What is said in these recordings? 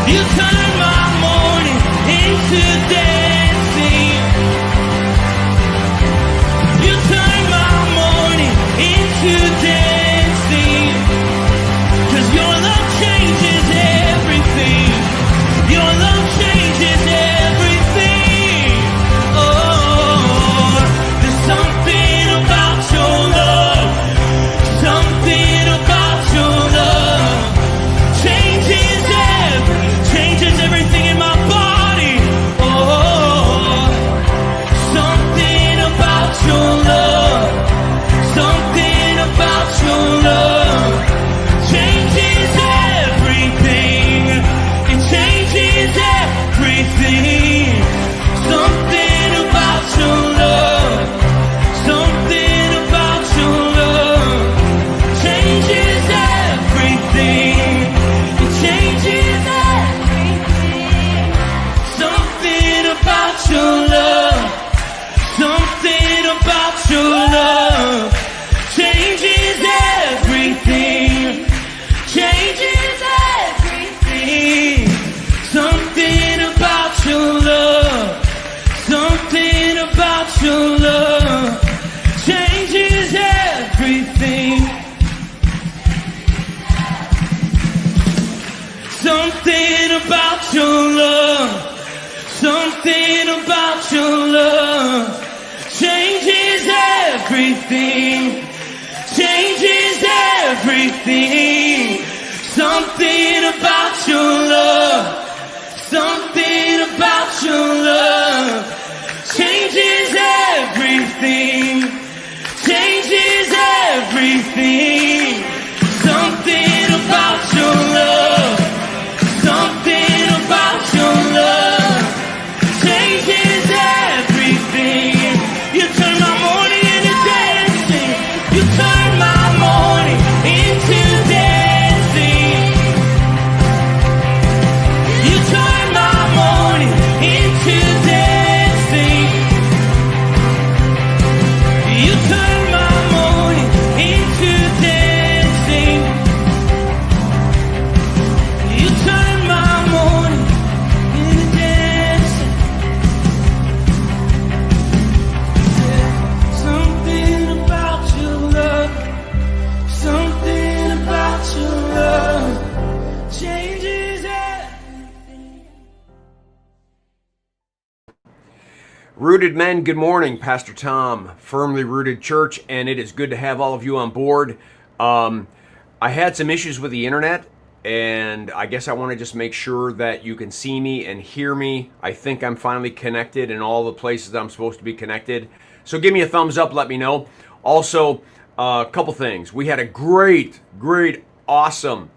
You turn my mourning into dancing. You turn my mourning into dancing. 'Cause your love changes everything. Your love changes everything. Oh, there's something about your love. Something about your love changes everything in my body. Oh, something about your love. Something about your love changes everything. It changes everything. Something about your love. Something about your love changes everything. It changes everything. Something about your love. Something about your love changes everything. Changes everything. Something about your love. Something about your love changes everything. Something about your love. Something about your love changes everything. Changes everything. Something about your love. Something about your love changes everything. Changes everything. Something about your love. Something about your love changes everything. You turn my mourning into dancing. You turn my mourning into dancing. You turn my mourning into dancing. You turn my mourning into dancing. You turn my mourning into dancing. Something about your love. Something about your love changes everything. Rooted men, good morning. Pastor Tom, Firmly Rooted Church, and it is good to have all of you on board. I had some issues with the internet, and I guess I want to just make sure that you can see me and hear me. I think I'm finally connected in all the places I'm supposed to be connected. So give me a thumbs up, let me know. Also, a couple things. We had a great, awesome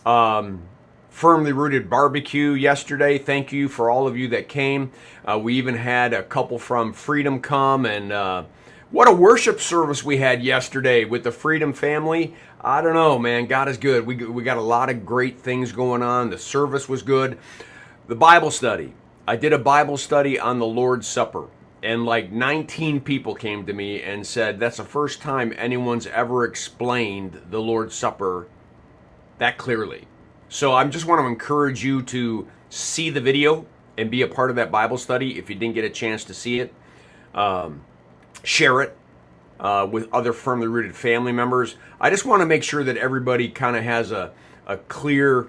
Firmly Rooted barbecue yesterday. Thank you for all of you that came. We even had a couple from Freedom come, and what a worship service we had yesterday with the Freedom family. I don't know, man. God is good. We got a lot of great things going on. The service was good. The Bible study. I did a Bible study on the Lord's Supper, and like 19 people came to me and said that's the first time anyone's ever explained the Lord's Supper that clearly. So I just want to encourage you to see the video and be a part of that Bible study if you didn't get a chance to see it. Share it with other Firmly Rooted family members. I just want to make sure that everybody kind of has a clear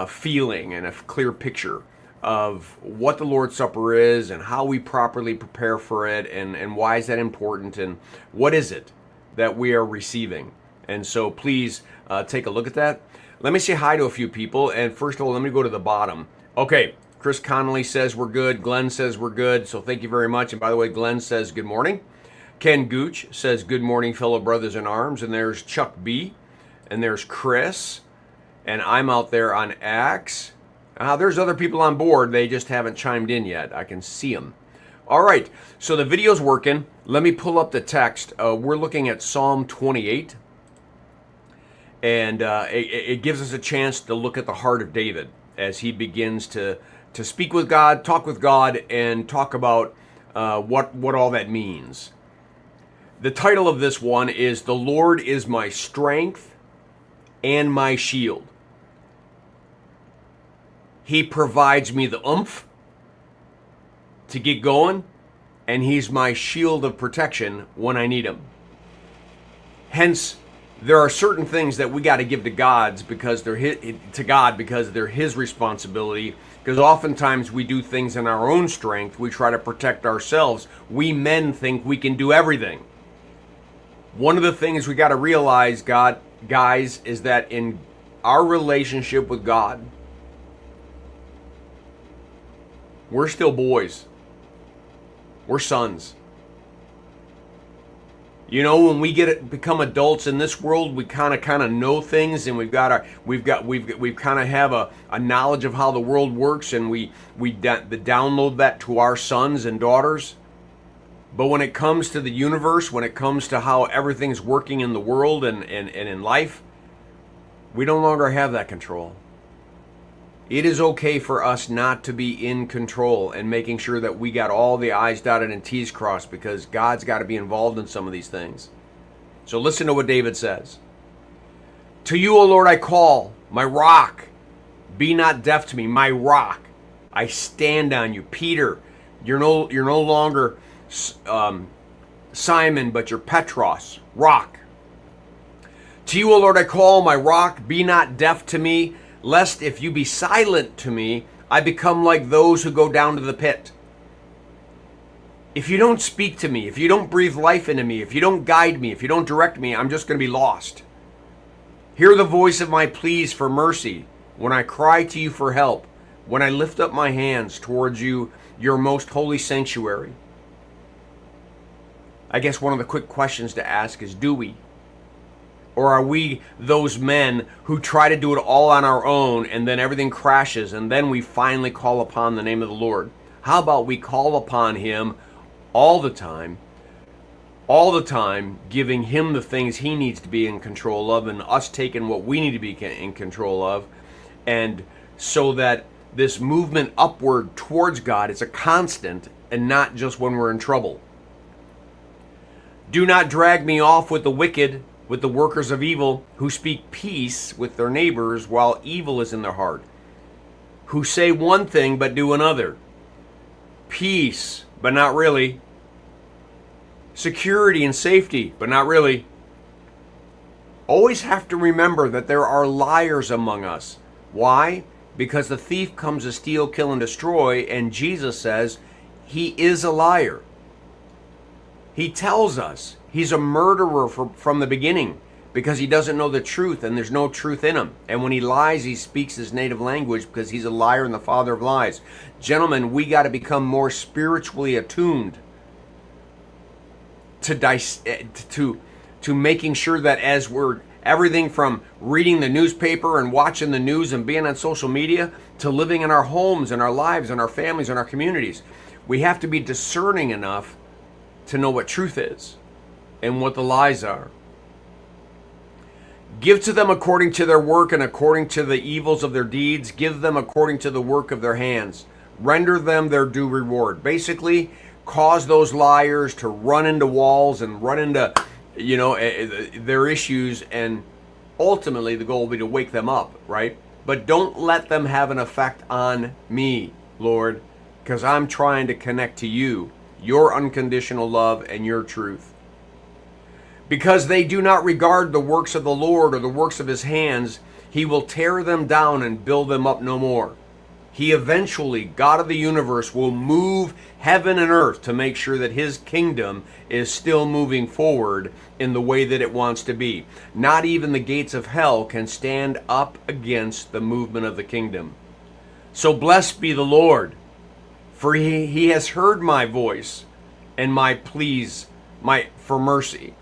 feeling and a clear picture of what the Lord's Supper is and how we properly prepare for it, and why is that important, and what is it that we are receiving. And so please take a look at that. Let me say hi to a few people, and first of all, let me go to the bottom. Okay, Chris Connolly says we're good. Glenn says we're good, so thank you very much. And by the way, Glenn says good morning. Ken Gooch says good morning, fellow brothers in arms. And there's Chuck B. And there's Chris. And I'm out there on X. There's other people on board. They just haven't chimed in yet. I can see them. All right, so the video's working. Let me pull up the text. We're looking at Psalm 28. And it gives us a chance to look at the heart of David as he begins to speak with God, talk with God, and talk about what all that means. The title of this one is "The Lord is my strength and my shield. He provides me the oomph to get going, and He's my shield of protection when I need Him. Hence, there are certain things that we got to give to God because they're His responsibility. Because oftentimes we do things in our own strength. We try to protect ourselves. We men think we can do everything. One of the things we got to realize, guys, is that in our relationship with God, we're still boys. We're sons. You know, when we become adults in this world, we kind of know things, and we've kind of have a knowledge of how the world works, and we download that to our sons and daughters. But when it comes to the universe, when it comes to how everything's working in the world and in life, we no longer have that control. It is okay for us not to be in control and making sure that we got all the I's dotted and T's crossed, because God's got to be involved in some of these things. So listen to what David says. To you, O Lord, I call, my rock. Be not deaf to me, my rock. I stand on you. Peter, you're no longer Simon, but you're Petros, rock. To you, O Lord, I call, my rock. Be not deaf to me, lest if you be silent to me, I become like those who go down to the pit. If you don't speak to me, if you don't breathe life into me, if you don't guide me, if you don't direct me, I'm just going to be lost. Hear the voice of my pleas for mercy when I cry to you for help, when I lift up my hands towards you, your most holy sanctuary. I guess one of the quick questions to ask is, do we? Or are we those men who try to do it all on our own, and then everything crashes, and then we finally call upon the name of the Lord? How about we call upon Him all the time, giving Him the things He needs to be in control of, and us taking what we need to be in control of, and so that this movement upward towards God is a constant and not just when we're in trouble. Do not drag me off with the wicked, with the workers of evil, who speak peace with their neighbors while evil is in their heart, who say one thing but do another. Peace, but not really. Security and safety, but not really. Always have to remember that there are liars among us. Why? Because the thief comes to steal, kill, and destroy, and Jesus says he is a liar. He tells us he's a murderer from the beginning because he doesn't know the truth, and there's no truth in him. And when he lies, he speaks his native language because he's a liar and the father of lies. Gentlemen, we got to become more spiritually attuned to making sure that as we're everything from reading the newspaper and watching the news and being on social media to living in our homes and our lives and our families and our communities, we have to be discerning enough to know what truth is and what the lies are. Give to them according to their work and according to the evils of their deeds. Give them according to the work of their hands. Render them their due reward. Basically, cause those liars to run into walls and run into, their issues, and ultimately the goal will be to wake them up, right? But don't let them have an effect on me, Lord, because I'm trying to connect to you, your unconditional love and your truth. Because they do not regard the works of the Lord or the works of his hands, he will tear them down and build them up no more. He eventually, God of the universe, will move heaven and earth to make sure that his kingdom is still moving forward in the way that it wants to be. Not even the gates of hell can stand up against the movement of the kingdom. So blessed be the Lord, for he has heard my voice and my pleas for mercy.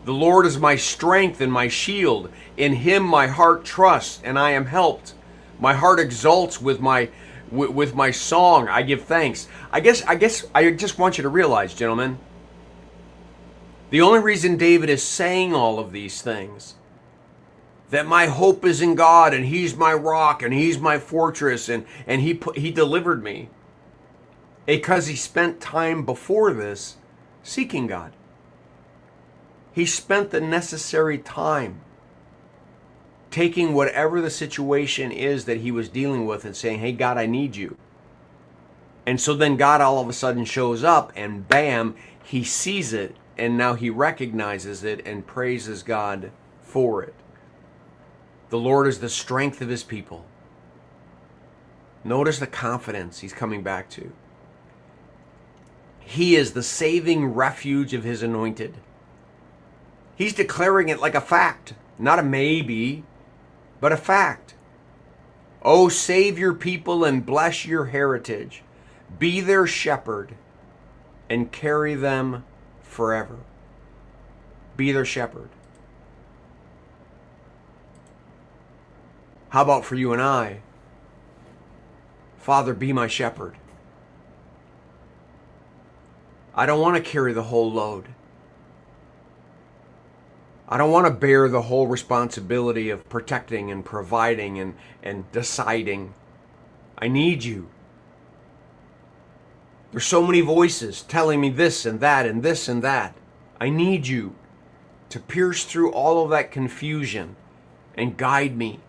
The Lord is my strength and my shield. In him my heart trusts, and I am helped. My heart exults with my song. I give thanks. I guess I just want you to realize, gentlemen, the only reason David is saying all of these things, that my hope is in God, and he's my rock, and he's my fortress, and he delivered me, because he spent time before this seeking God. He spent the necessary time taking whatever the situation is that he was dealing with and saying, hey, God, I need you. And so then God all of a sudden shows up and bam, he sees it and now he recognizes it and praises God for it. The Lord is the strength of his people. Notice the confidence he's coming back to. He is the saving refuge of his anointed. He's declaring it like a fact, not a maybe, but a fact. Oh, save your people and bless your heritage. Be their shepherd and carry them forever. Be their shepherd. How about for you and I? Father, be my shepherd. I don't want to carry the whole load. I don't want to bear the whole responsibility of protecting and providing and deciding. I need you. There's so many voices telling me this and that and this and that. I need you to pierce through all of that confusion and guide me,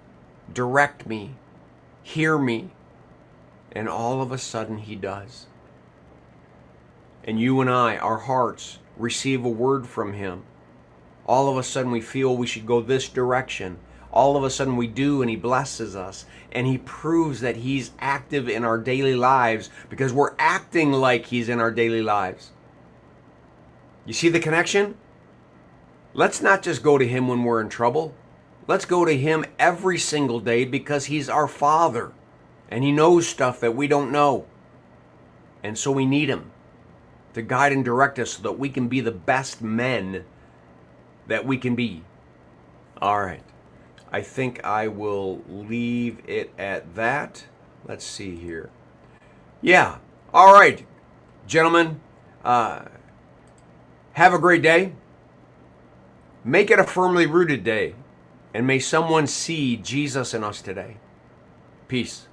direct me, hear me. And all of a sudden he does. And you and I, our hearts, receive a word from him. All of a sudden we feel we should go this direction. All of a sudden we do, and he blesses us. And he proves that he's active in our daily lives because we're acting like he's in our daily lives. You see the connection? Let's not just go to him when we're in trouble. Let's go to him every single day because he's our Father. And he knows stuff that we don't know. And so we need him to guide and direct us so that we can be the best men that we can be. All right. I think I will leave it at that. Let's see here. Yeah. All right, gentlemen. Have a great day. Make it a firmly rooted day. And may someone see Jesus in us today. Peace.